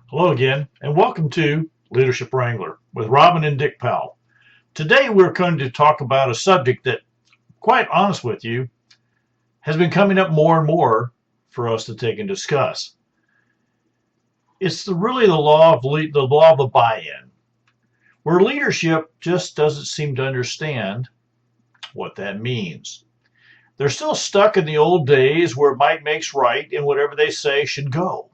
Hello again, and welcome to Leadership Wrangler with Robin and Dick Powell. Today we're going to talk about a subject that, quite honest with you, has been coming up more and more for us to take and discuss. It's really the law of the buy-in, where leadership just doesn't seem to understand what that means. They're still stuck in the old days where might makes right and whatever they say should go.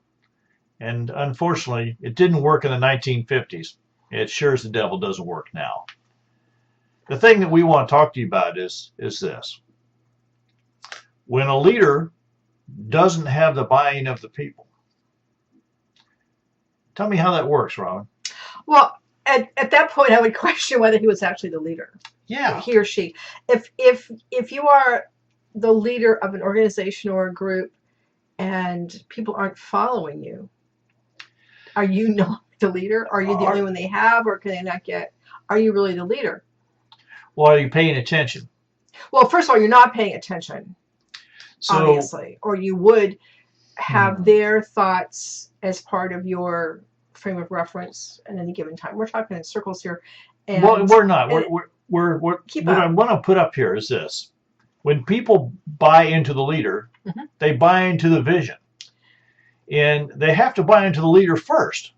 And unfortunately, it didn't work in the 1950s. It sure as the devil doesn't work now. The thing that we want to talk to you about is this. When a leader doesn't have the buy-in of the people. Tell me how that works, Robin. Well, at that point, I would question whether he was actually the leader. Yeah. He or she. If you are the leader of an organization or a group, and people aren't following you, are you not the leader? Are you the only one they have, or can they not get? Are you really the leader? Well, are you paying attention? Well, first of all, you're not paying attention, obviously, or you would have their thoughts as part of your frame of reference at any given time. We're talking in circles here. And, well, we're not. We're what I want to put up here is this. When people buy into the leader, they buy into the vision. And they have to buy into the leader first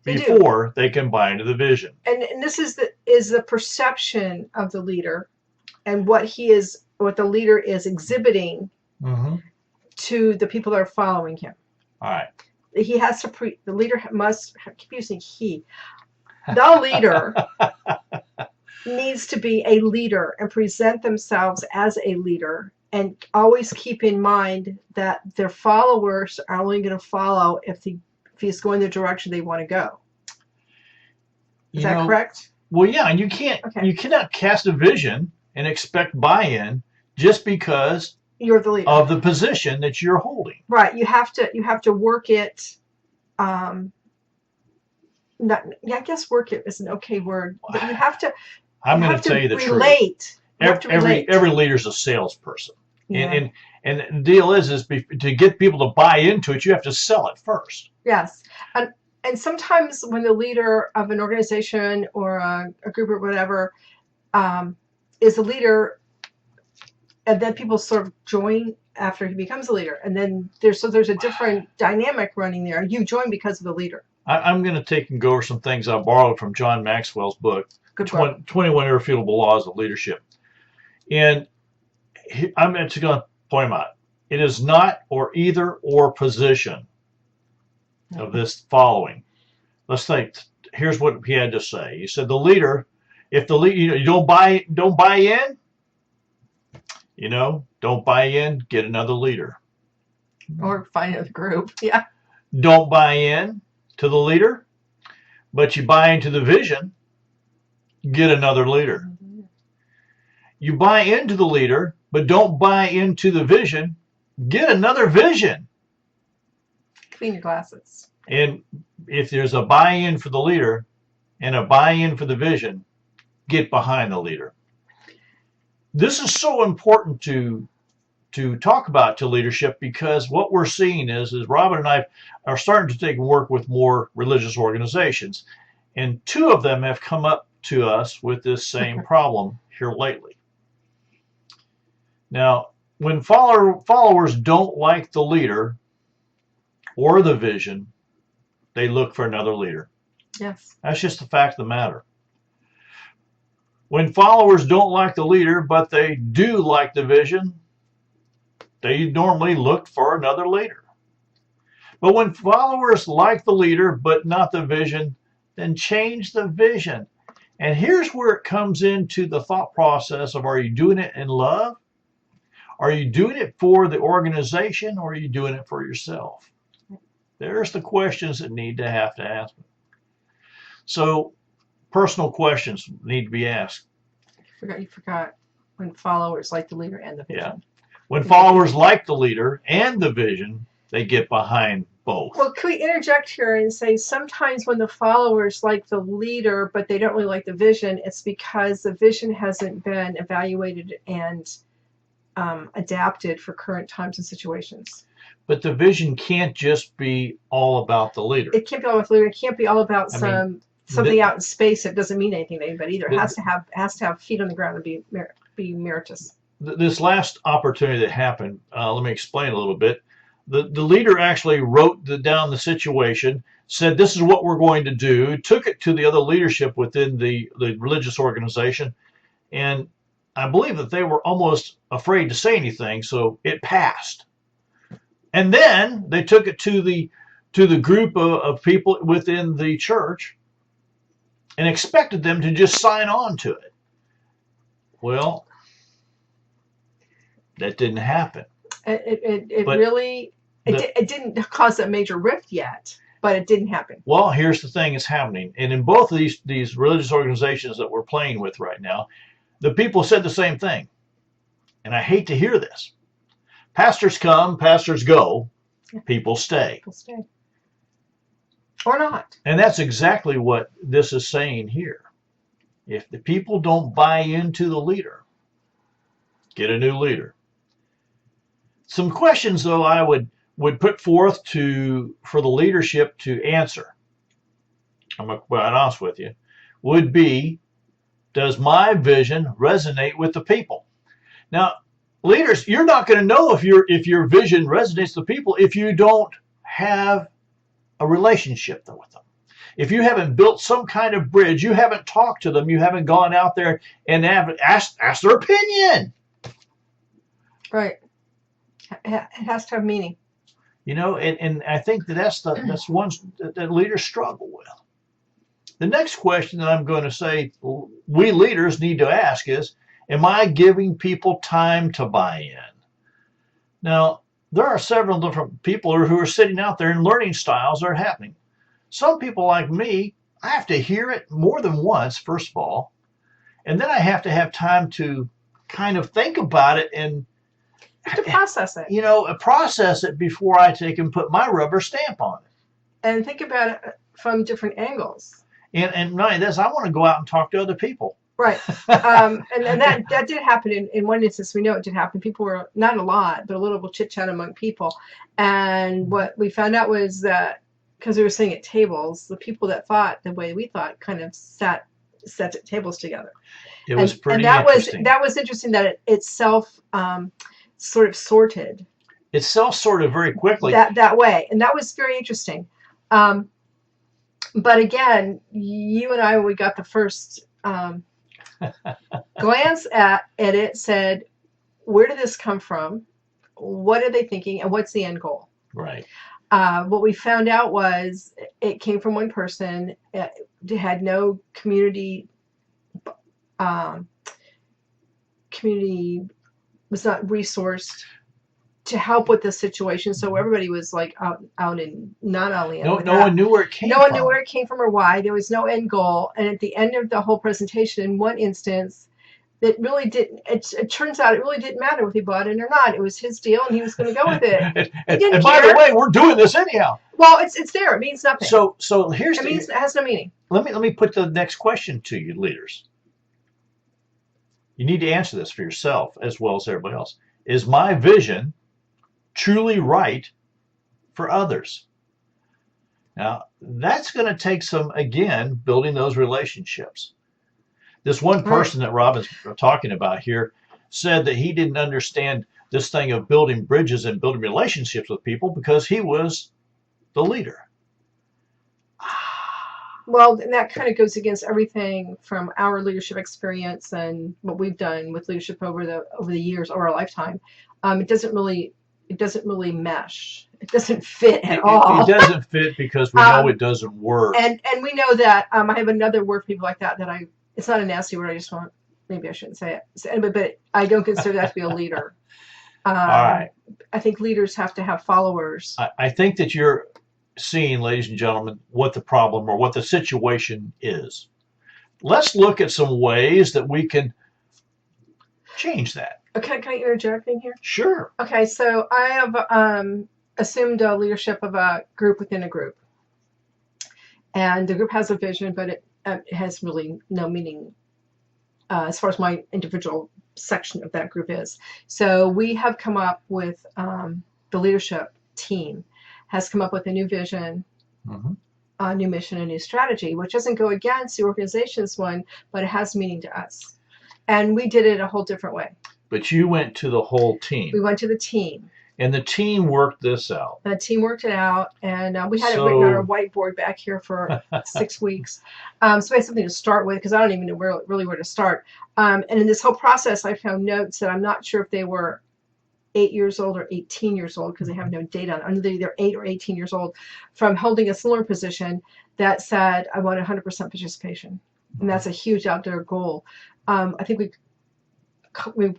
before they can buy into the vision. And this is the perception of the leader and what the leader is exhibiting to the people that are following him. All right. He has to the leader must, I keep using he. The leader needs to be a leader and present themselves as a leader, and always keep in mind that their followers are only going to follow if he's going the direction they want to go. Is that correct? Well, yeah, and you cannot cast a vision and expect buy-in just because you're the leader of the position that you're holding. Right. You have to work it. I guess work it is an okay word, but you have to. I'm going to tell you the truth. Every leader's a salesperson, and the deal is to get people to buy into it, you have to sell it first. Yes, and sometimes when the leader of an organization or a group or whatever is a leader, and then people sort of join after he becomes a leader, and then there's a different dynamic running there. You join because of the leader. I'm going to take and go over some things I borrowed from John Maxwell's book, 21 Irrefutable Laws of Leadership. And I'm actually going to point them out. It is not or either or position of this following. Let's think. Here's what he had to say. He said the leader, if the leader, you don't buy in, don't buy in, get another leader. Or find another group. Yeah. Don't buy in to the leader, but you buy into the vision, get another leader. You buy into the leader, but don't buy into the vision, get another vision. Clean your glasses. And if there's a buy-in for the leader and a buy-in for the vision, get behind the leader. This is so important to talk about to leadership, because what we're seeing is Robin and I are starting to take and work with more religious organizations, and two of them have come up to us with this same problem here lately. Now, when followers don't like the leader or the vision, they look for another leader. Yes. That's just the fact of the matter. When followers don't like the leader, but they do like the vision, they normally look for another leader. But when followers like the leader but not the vision, then change the vision. And here's where it comes into the thought process of, are you doing it in love? Are you doing it for the organization, or are you doing it for yourself? There's the questions that need to have to ask. So personal questions need to be asked. You forgot when followers like the leader and the vision. Yeah. When followers like the leader and the vision, they get behind both. Well, can we interject here and say sometimes when the followers like the leader, but they don't really like the vision, it's because the vision hasn't been evaluated and adapted for current times and situations. But the vision can't just be all about the leader. It can't be all about the leader. It can't be all about I mean, something the, out in space that doesn't mean anything to anybody either. It the, has to have feet on the ground and be meritorious. this last opportunity that happened, let me explain a little bit. The leader actually wrote down the situation, said this is what we're going to do, took it to the other leadership within the religious organization, and I believe that they were almost afraid to say anything, so it passed. And then they took it to the group of people within the church and expected them to just sign on to it. Well, that didn't happen. It didn't cause a major rift yet, but it didn't happen. Well, here's the thing that's happening. And in both of these religious organizations that we're playing with right now, the people said the same thing. And I hate to hear this. Pastors come, pastors go, people stay. People stay. Or not. And that's exactly what this is saying here. If the people don't buy into the leader, get a new leader. Some questions, though, I would put forth for the leadership to answer, I'm going to be quite honest with you, would be, does my vision resonate with the people? Now, leaders, you're not going to know if your vision resonates with the people if you don't have a relationship with them. If you haven't built some kind of bridge, you haven't talked to them, you haven't gone out there and asked their opinion. Right. It has to have meaning. And I think that's one that leaders struggle with. The next question that I'm going to say we leaders need to ask is, am I giving people time to buy in? Now, there are several different people who are sitting out there and learning styles are happening. Some people like me, I have to hear it more than once, first of all, and then I have to have time to kind of think about it and to process it. Process it before I take and put my rubber stamp on it. And think about it from different angles. And not only this, I want to go out and talk to other people. Right. And that did happen in one instance. We know it did happen. People were, not a lot, but a little chit-chat among people. And what we found out was that, because we were sitting at tables, the people that thought the way we thought kind of sat at tables together. It was pretty interesting. That was interesting that it itself sort of sorted. It self-sorted very quickly. That way. And that was very interesting. But again, you and I, when we got the first glance at it, said, where did this come from? What are they thinking? And what's the end goal? Right. What we found out was it came from one person. It had no community was not resourced to help with the situation. So everybody was like out in not only no one knew where it came from. No one knew where it came from or why. There was no end goal. And at the end of the whole presentation, in one instance, it really didn't. It turns out it really didn't matter if he bought it or not. It was his deal, and he was going to go with it. and by the way, we're doing this anyhow. Well, it's there. It means nothing. So here's it has no meaning. Let me put the next question to you, leaders. You need to answer this for yourself as well as everybody else. Is my vision truly right for others? Now, that's going to take some, again, building those relationships. This one person that Robin's talking about here said that he didn't understand this thing of building bridges and building relationships with people because he was the leader. Well, and that kind of goes against everything from our leadership experience and what we've done with leadership over the years, over our lifetime. It doesn't really mesh. It doesn't fit at all. It doesn't fit because we know it doesn't work. And we know that. I have another word for people like that it's not a nasty word. I just want, maybe I shouldn't say it. So, but I don't consider that to be a leader. All right. I think leaders have to have followers. I think that you're seeing, ladies and gentlemen, what the problem or what the situation is. Let's look at some ways that we can change that. Okay, can I interject in here? Sure. Okay, so I have assumed leadership of a group within a group. And the group has a vision, but it has really no meaning as far as my individual section of that group is. So we have come up with the leadership team has come up with a new vision, hmm a new mission, a new strategy, which doesn't go against the organization's one, but it has meaning to us. And we did it a whole different way. But you went to the whole We team, went to the team. and the team worked this out. The team worked it out, and we had it written on our So, whiteboard back here for 6 weeks. So we had something to start with because I don't even know really where to start. And in this whole process, I found notes that I'm not sure if they were 8 years old or 18 years old because they have no data on it. They're 8 or 18 years old from holding a similar position that said, I want 100% participation. And that's a huge out there goal. I think we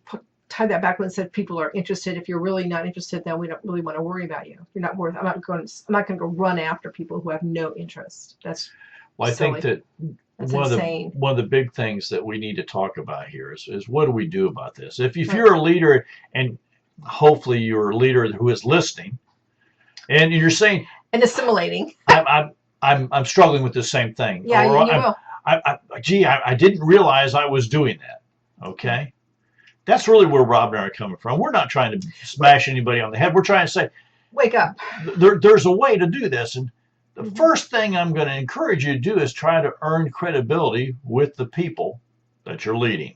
tied that back when it said people are interested. If you're really not interested, then we don't really want to worry about you. You're not worth. I'm not going to go run after people who have no interest. That's well, I think silly. that That's one insane. of the big things that we need to talk about here is what do we do about this? If Right. you're a leader, and hopefully you're a leader who is listening, and you're saying, And assimilating. I'm struggling with the same thing. Yeah, Or you will. I didn't realize I was doing that. Okay. That's really where Rob and I are coming from. We're not trying to smash anybody on the head. We're trying to say, Wake up. there's a way to do this. And the Mhm. first thing I'm going to encourage you to do is try to earn credibility with the people that you're leading.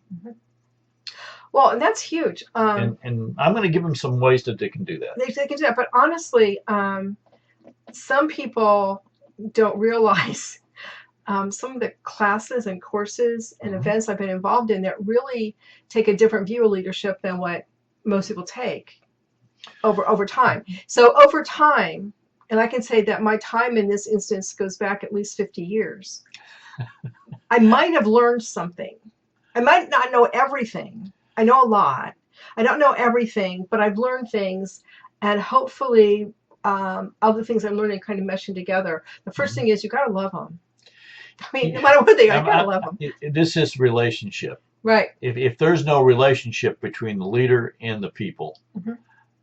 Well, and that's huge. And I'm going to give them some ways that they can do that. They can do that, but honestly, some people don't realize some of the classes and courses and Mhm. events I've been involved in that really take a different view of leadership than what most people take over time. So over time, and I can say that my time in this instance goes back at least 50 years. I might have learned something. I might not know everything. I know a lot. I don't know everything, but I've learned things, and hopefully all the things I'm learning kind of meshing together. The first thing is you got to love them. I mean, no matter what they are, you got to love them. This is relationship. Right. If there's no relationship between the leader and the people, Mhm.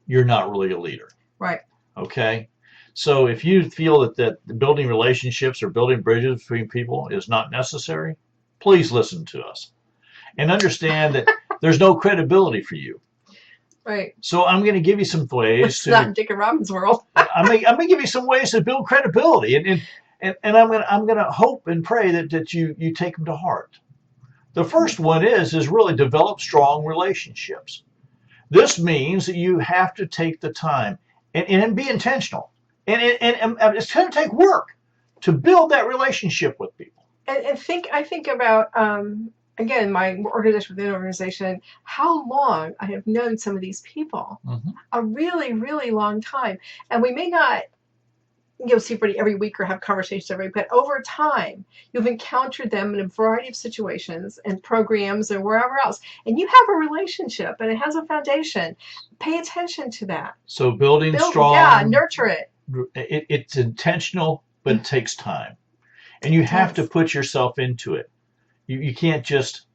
you're not really a leader. Right. Okay. So if you feel that building relationships or building bridges between people is not necessary, please listen to us and understand that there's no credibility for you. Right. So I'm going to give you some ways It's not in Dick and Robin's world. I'm going to give you some ways to build credibility, and I'm going to hope and pray that you take them to heart. The first one is really develop strong relationships. This means that you have to take the time and be intentional, and it's going to take work to build that relationship with people. And I think about again my organization within organization, how long I have known some of these people, Mhm. a really, really long time, and we may not see everybody every week or have conversations every week, but over time you've encountered them in a variety of situations and programs and wherever else, and you have a relationship and it has a foundation. Pay attention to that. So building strong, yeah, nurture it. It's intentional, but it takes time, and you have to put yourself into it. You can't just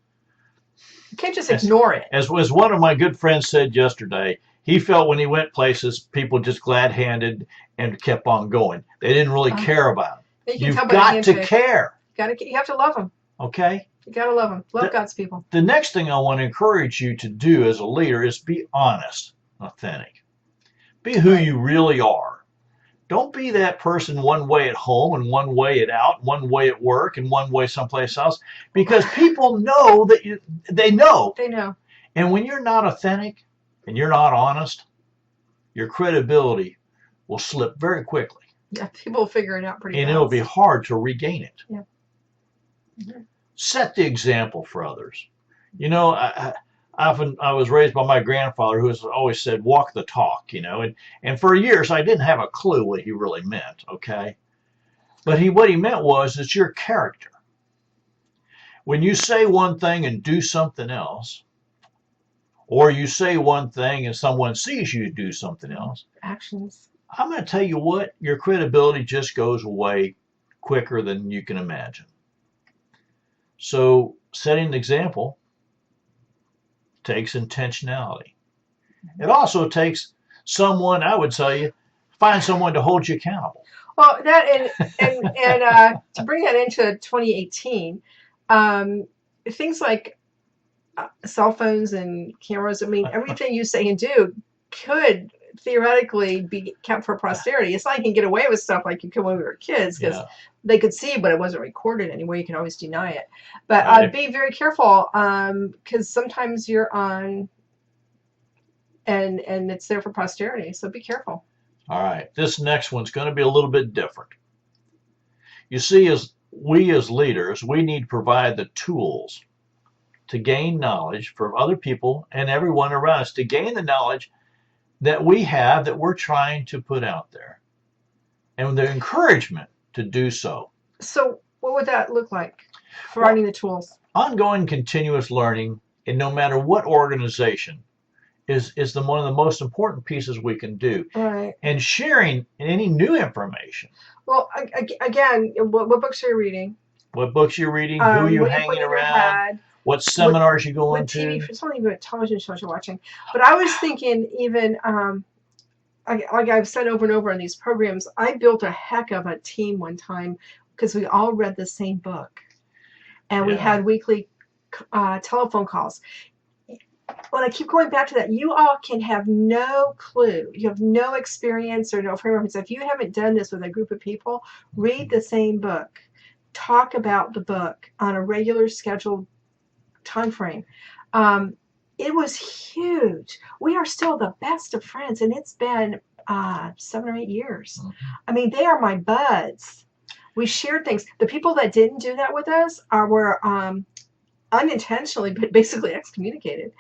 ignore it. As one of my good friends said yesterday, he felt when he went places, people just glad-handed and kept on going. They didn't really care about him. You've got to care. You have to love them. Okay? You got to love them. Love God's people. The next thing I want to encourage you to do as a leader is be honest, authentic. Be who you really are. Don't be that person one way at home and one way out, one way at work and one way someplace else, because people know that they know. They know. And when you're not authentic and you're not honest, your credibility will slip very quickly. Yeah, people will figure it out pretty fast. And it'll be hard to regain it. Yeah. Mm-hmm. Set the example for others. You know, I was raised by my grandfather, who has always said, walk the talk, and for years I didn't have a clue what he really meant, okay? But what he meant was it's your character. When you say one thing and do something else, or you say one thing and someone sees you do something else, actions. I'm going to tell you what, your credibility just goes away quicker than you can imagine. So setting an example takes intentionality. It also takes someone, I would tell you, find someone to hold you accountable. Well, that and to bring that into 2018, things like cell phones and cameras. I mean, everything you say and do could theoretically be kept for posterity. It's not like you can get away with stuff like you could when we were kids because Yeah. they could see, but it wasn't recorded anyway. You can always deny it. But Right. be very careful because sometimes you're on and it's there for posterity. So be careful. All right. This next one's going to be a little bit different. You see, as leaders, we need to provide the tools to gain knowledge from other people and everyone around us, to gain the knowledge that we have that we're trying to put out there, and the encouragement to do so. So what would that look like? Providing the tools. Ongoing continuous learning, and no matter what organization, is one of the most important pieces we can do. Right. And sharing any new information. Well, again, what books are you reading? What books you're reading, who you're hanging around, what seminars you go into. TV, it's not even television shows you're watching. But I was thinking even, like I've said over and over on these programs, I built a heck of a team one time because we all read the same book. And we had weekly telephone calls. When I keep going back to that, you all can have no clue. You have no experience or no frame of reference. If you haven't done this with a group of people, read the same book. Talk about the book on a regular scheduled time frame. It was huge. We are still the best of friends, and it's been 7 or 8 years. I mean, they are my buds. We shared things. The people that didn't do that with us were unintentionally, but basically excommunicated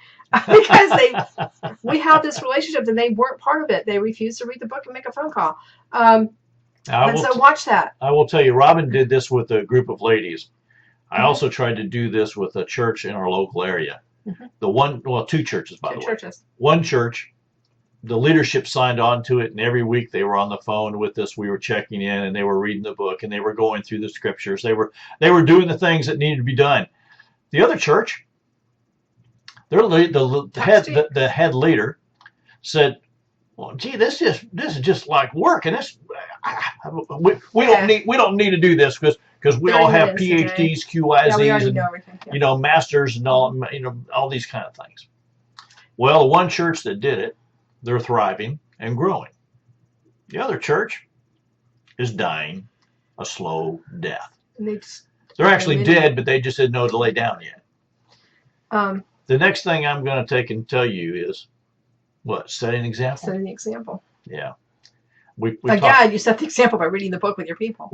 because we have this relationship and they weren't part of it. They refused to read the book and make a phone call. And so watch that. I will tell you, Robin did this with a group of ladies. I also tried to do this with a church in our local area. Two churches, by the way. One church, the leadership signed on to it, and every week they were on the phone with us. We were checking in, and they were reading the book, and they were going through the scriptures. They were doing the things that needed to be done. The other church, the head leader said, "Well, gee, this is just like work, and we don't need to do this because we all have PhDs, QIZs, and masters and all these kind of things." Well, the one church that did it, they're thriving and growing. The other church is dying a slow death. They're actually dead, but they just didn't know to lay down yet. The next thing I'm going to take and tell you is what? Set an example. Set an example. Yeah. You set the example by reading the book with your people.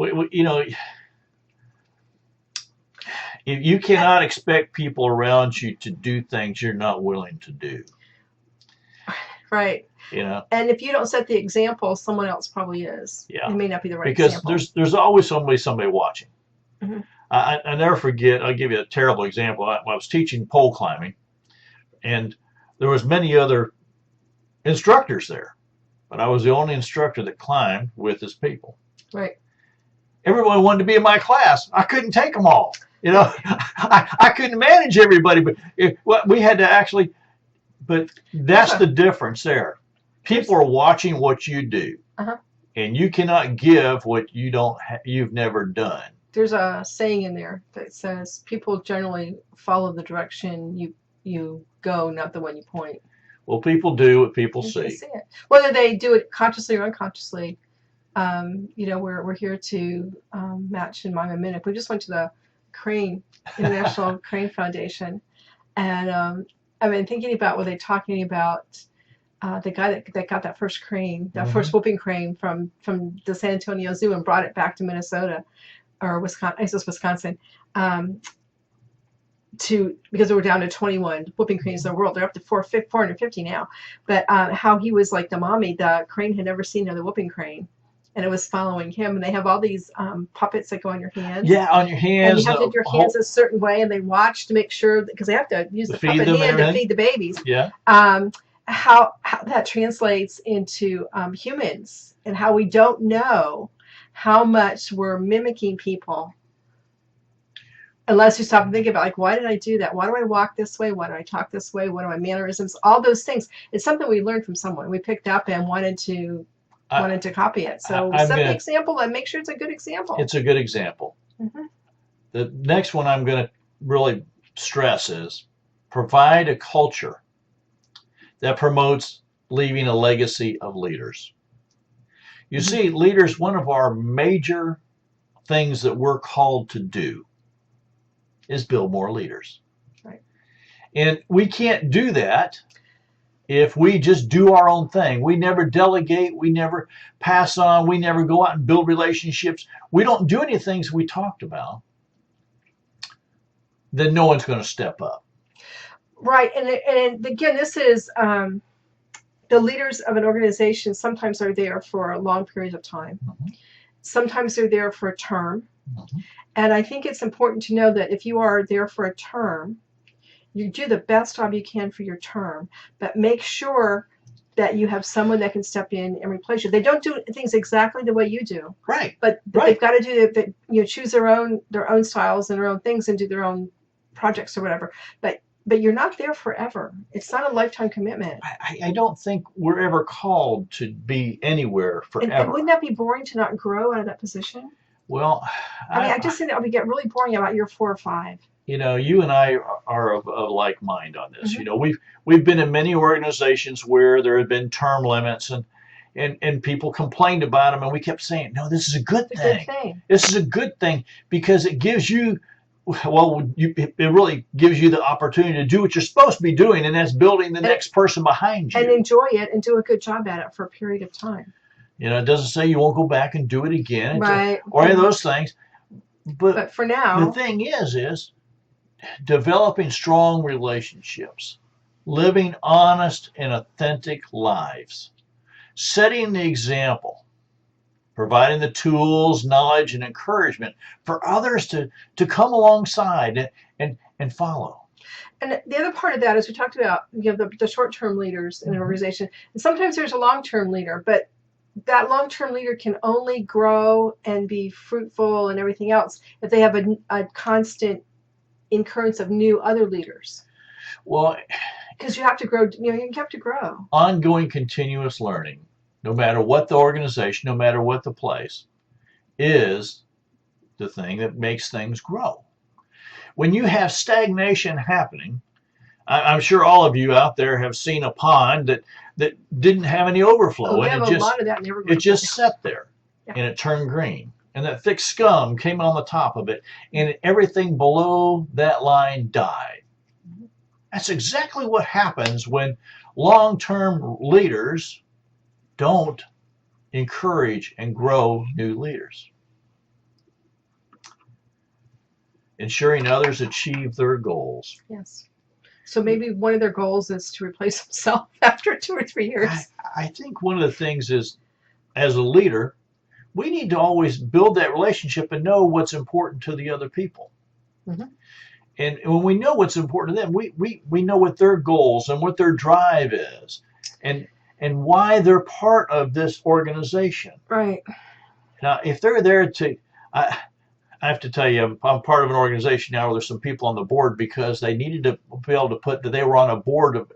You cannot expect people around you to do things you're not willing to do. Right. And if you don't set the example, someone else probably is. Yeah. It may not be the right example. Because there's always somebody watching. Mm-hmm. I never forget. I'll give you a terrible example. I was teaching pole climbing, and there was many other instructors there, but I was the only instructor that climbed with his people. Right. Everyone wanted to be in my class. I couldn't take them all. I couldn't manage everybody, but we had to actually. But that's the difference there. People are watching what you do, and you cannot give what you've never done. There's a saying in there that says people generally follow the direction you go, not the one you point. Well, people do what people see. It. Whether they do it consciously or unconsciously, we're here to match in Mime and Minute. We just went to the Crane International Crane Foundation, and I've been thinking about what they're talking about. The guy that got that first crane, that first whooping crane from the San Antonio Zoo and brought it back to Minnesota or Wisconsin. I guess it was Wisconsin. Because they were down to 21 whooping cranes in the world. They're up to 450 now. But how he was like the mommy, the crane had never seen another whooping crane. And it was following him. And they have all these puppets that go on your hands. Yeah, on your hands. And you have to have your hands a certain way. And they watch to make sure, because they have to use the puppet hand to feed the babies. Yeah. How that translates into humans and how we don't know how much we're mimicking people unless you stop and think about, like, why did I do that? Why do I walk this way? Why do I talk this way? What are my mannerisms? All those things. It's something we learned from someone. We picked up and wanted to copy it. So set the example and make sure it's a good example. It's a good example. Mm-hmm. The next one I'm going to really stress is provide a culture that promotes leaving a legacy of leaders. You Mhm. see, leaders, one of our major things that we're called to do is build more leaders. Right. And we can't do that if we just do our own thing. We never delegate, we never pass on, we never go out and build relationships. We don't do any things we talked about, then no one's going to step up. Right. And again, this is the leaders of an organization sometimes are there for long periods of time. Mhm. Sometimes they're there for a term. Mhm. And I think it's important to know that if you are there for a term, you do the best job you can for your term, but make sure that you have someone that can step in and replace you. They don't do things exactly the way you do, Right. but Right. they've got to do that. Choose their own styles and their own things and do their own projects or whatever. But you're not there forever. It's not a lifetime commitment. I don't think we're ever called to be anywhere And forever. wouldn't that be boring to not grow out of that position? Well, I mean, I just think that would get really boring about year 4 or 5. you and I are of like mind on this. Mhm. We've been in many organizations where there have been term limits and people complained about them, and we kept saying, no, this is a good It's a thing. good thing. This is a good thing because it gives you, it really gives you the opportunity to do what you're supposed to be doing, and that's building the next person behind you. And enjoy it and do a good job at it for a period of time. It doesn't say you won't go back and do it again, Right. or any of those things. But for now, the thing is developing strong relationships, living honest and authentic lives, setting the example, providing the tools, knowledge, and encouragement for others to come alongside and follow. and the other part of that is we talked about the short-term leaders in an Mhm. organization, and sometimes there's a long-term leader, but that long-term leader can only grow and be fruitful and everything else if they have a constant incurrence of new other leaders. Well, because you have to grow. You have to grow. Ongoing continuous learning, no matter what the organization, no matter what the place, is the thing that makes things grow. When you have stagnation happening, I'm sure all of you out there have seen a pond that didn't have any overflow, We and have a lot of that in it evergreen. just sat there, Yeah. and it turned green, and that thick scum came on the top of it, and everything below that line died. That's exactly what happens when long-term leaders don't encourage and grow new leaders. Ensuring others achieve their goals. Yes. So maybe one of their goals is to replace himself after 2 or 3 years. I think one of the things is, as a leader, we need to always build that relationship and know what's important to the other people. Mhm. And when we know what's important to them, we know what their goals and what their drive is, and why they're part of this organization. Right. Now, if they're there to, I have to tell you, I'm part of an organization now where there's some people on the board because they needed to be able to put that they were on a board of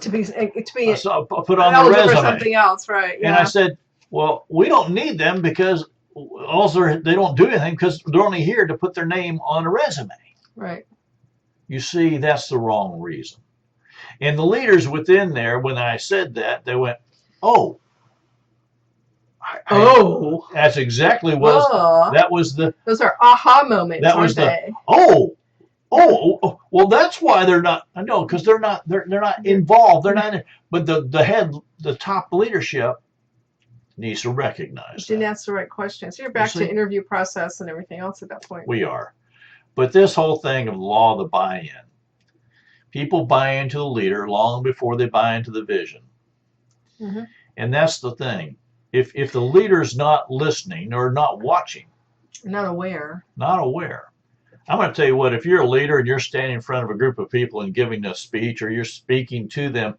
To be put on the resume. For something else, right? Yeah. And I said, well, we don't need them because also they don't do anything because they're only here to put their name on a resume. Right. You see, that's the wrong reason. And the leaders within there, when I said that, they went, "Oh, that's exactly what that was the. Those are aha moments. That was they? Well, that's why they're not. I know because they're not involved. They're not. But the top leadership needs to recognize. Didn't ask the right question. So you're back to interview process and everything else at that point. We are. But this whole thing of the law of the buy-in, people buy into the leader long before they buy into the vision. Mm-hmm. And that's the thing. If the leader's not listening or not watching, not aware, I'm going to tell you what, if you're a leader and you're standing in front of a group of people and giving a speech or you're speaking to them,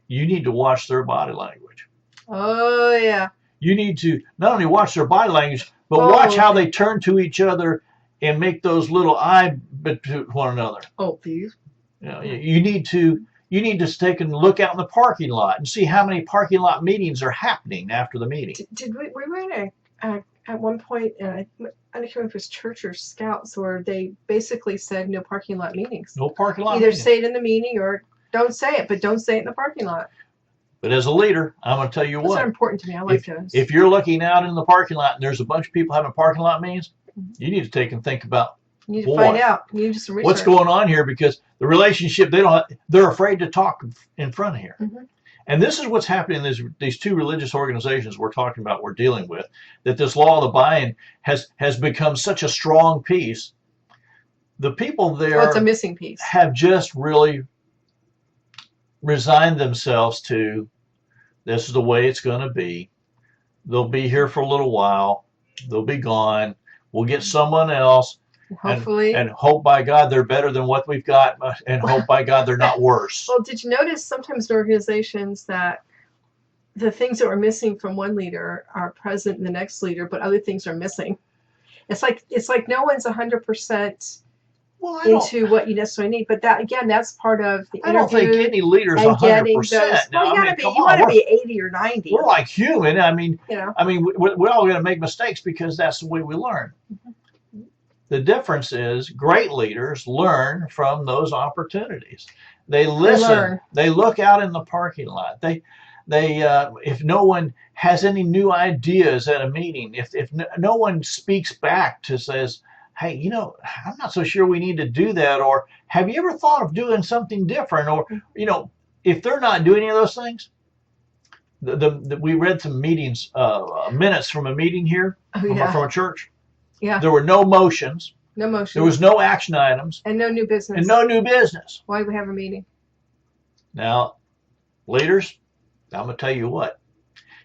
you need to watch their body language. Oh, yeah. You need to not only watch their body language, but watch how they turn to each other and make those little eye to one another. Oh, please. You need to take a look out in the parking lot and see how many parking lot meetings are happening after the meeting. Did we were in at one point, I don't know if it was church or scouts, where they basically said no parking lot meetings. No parking lot Either meetings. Say it in the meeting or don't say it, but don't say it in the parking lot. But as a leader, I'm going to tell you Those are what. important to me. I like those. If you're looking out in the parking lot and there's a bunch of people having parking lot meetings, you need to take and think about, You need to boy, find out. You need to do some research. what's going on here, because the relationship, they're afraid to talk in front of here. Mm-hmm. And this is what's happening in these two religious organizations we're talking about, we're dealing with, that this law of the buy-in has become such a strong piece. The people there Well, it's a missing piece. have just really resigned themselves to, this is the way it's going to be. They'll be here for a little while. They'll be gone. We'll get someone else. Hopefully. And hope by God they're better than what we've got, and hope by God they're not worse. Well, did you notice sometimes in organizations that the things that were missing from one leader are present in the next leader, but other things are missing? It's like no one's 100% into what you necessarily need. But that, again, that's part of the interview. I don't think any leader's 100%. Well, you want to be 80 or 90. We're like human. I mean, we're all going to make mistakes because that's the way we learn. Mm-hmm. The difference is great leaders learn from those opportunities. They listen. They look out in the parking lot. They if no one has any new ideas at a meeting, if no one speaks back to says, hey, I'm not so sure we need to do that, or have you ever thought of doing something different, or if they're not doing any of those things. We read some meetings, minutes from a meeting here from a church. Yeah. There were no motions. No motions. There was no action items. And no new business. And no new business. Why do we have a meeting? Now, leaders, I'm going to tell you what.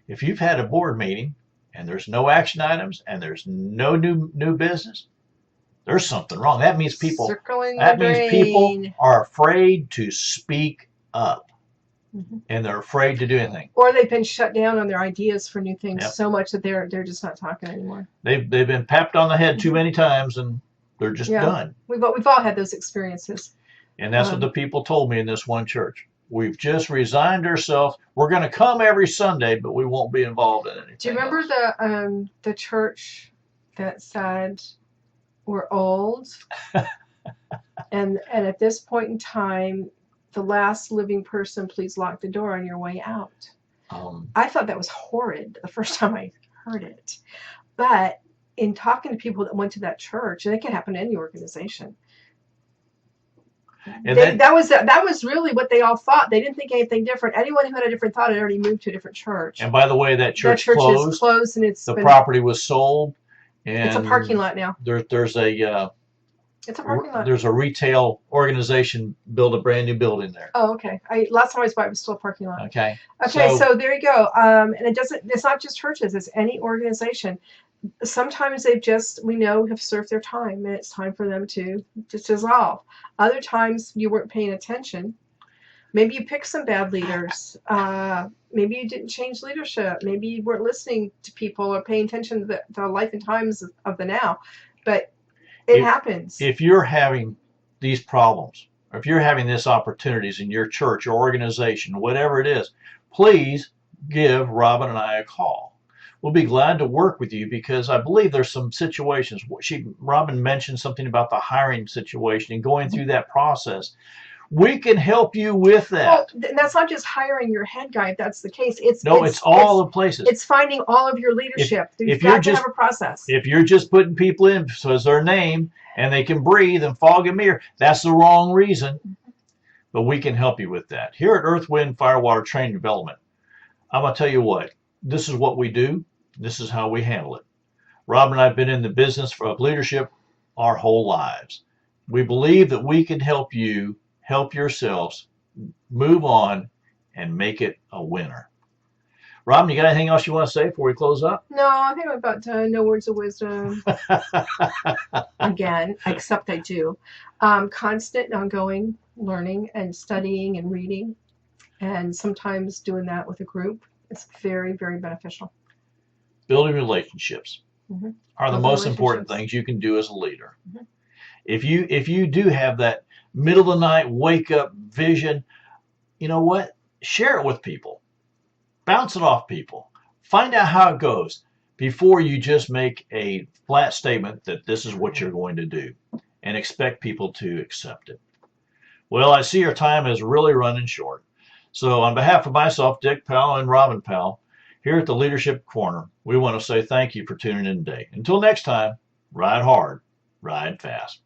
If you've had a board meeting and there's no action items and there's no new business, there's something wrong. That means people are afraid to speak up. Mm-hmm. And they're afraid to do anything. Or they've been shut down on their ideas for new things so much that they're just not talking anymore. They've been papped on the head too many times, and they're just done. We've all had those experiences. And that's what the people told me in this one church. We've just resigned ourselves. We're going to come every Sunday, but we won't be involved in anything. Do you remember the church that said we're old, and at this point in time, the last living person, please lock the door on your way out? I thought that was horrid the first time I heard it. But in talking to people that went to that church, and it can happen in any organization, that was really what they all thought. They didn't think anything different. Anyone who had a different thought had already moved to a different church. And by the way, that church is closed, and the property was sold. And it's a parking lot now. It's a parking lot. There's a retail organization built a brand new building there. Oh, okay. Last time I was by, it was still a parking lot. Okay. So there you go. And it's not just churches, it's any organization. Sometimes we know have served their time and it's time for them to just dissolve. Other times you weren't paying attention. Maybe you picked some bad leaders. Maybe you didn't change leadership. Maybe you weren't listening to people or paying attention to the life and times of the now. But it happens. If you're having these problems, or if you're having these opportunities in your church or organization, whatever it is, please give Robin and I a call. We'll be glad to work with you, because I believe there's some situations. Robin mentioned something about the hiring situation and going through that process. We can help you with that. Well, that's not just hiring your head guy, if that's the case. It's all the places. It's finding all of your leadership. You've got to have a process. If you're just putting people in so as their name and they can breathe and fog and mirror, that's the wrong reason. But we can help you with that. Here at Earth, Wind, Fire, Water Training Development, I'm going to tell you what. This is what we do. This is how we handle it. Rob and I have been in the business of leadership our whole lives. We believe that we can help you help yourselves move on and make it a winner. Robin, you got anything else you want to say before we close up? No, I think I'm about to no words of wisdom. Again, except I do. Constant and ongoing learning and studying and reading, and sometimes doing that with a group. It's very, very beneficial. Building relationships are the most important things you can do as a leader. Mm-hmm. If you do have that middle of the night wake up vision, you know what? Share it with people. Bounce it off people. Find out how it goes before you just make a flat statement that this is what you're going to do and expect people to accept it. Well, I see our time is really running short. So on behalf of myself, Dick Powell, and Robin Powell, here at the Leadership Corner, we want to say thank you for tuning in today. Until next time, ride hard, ride fast.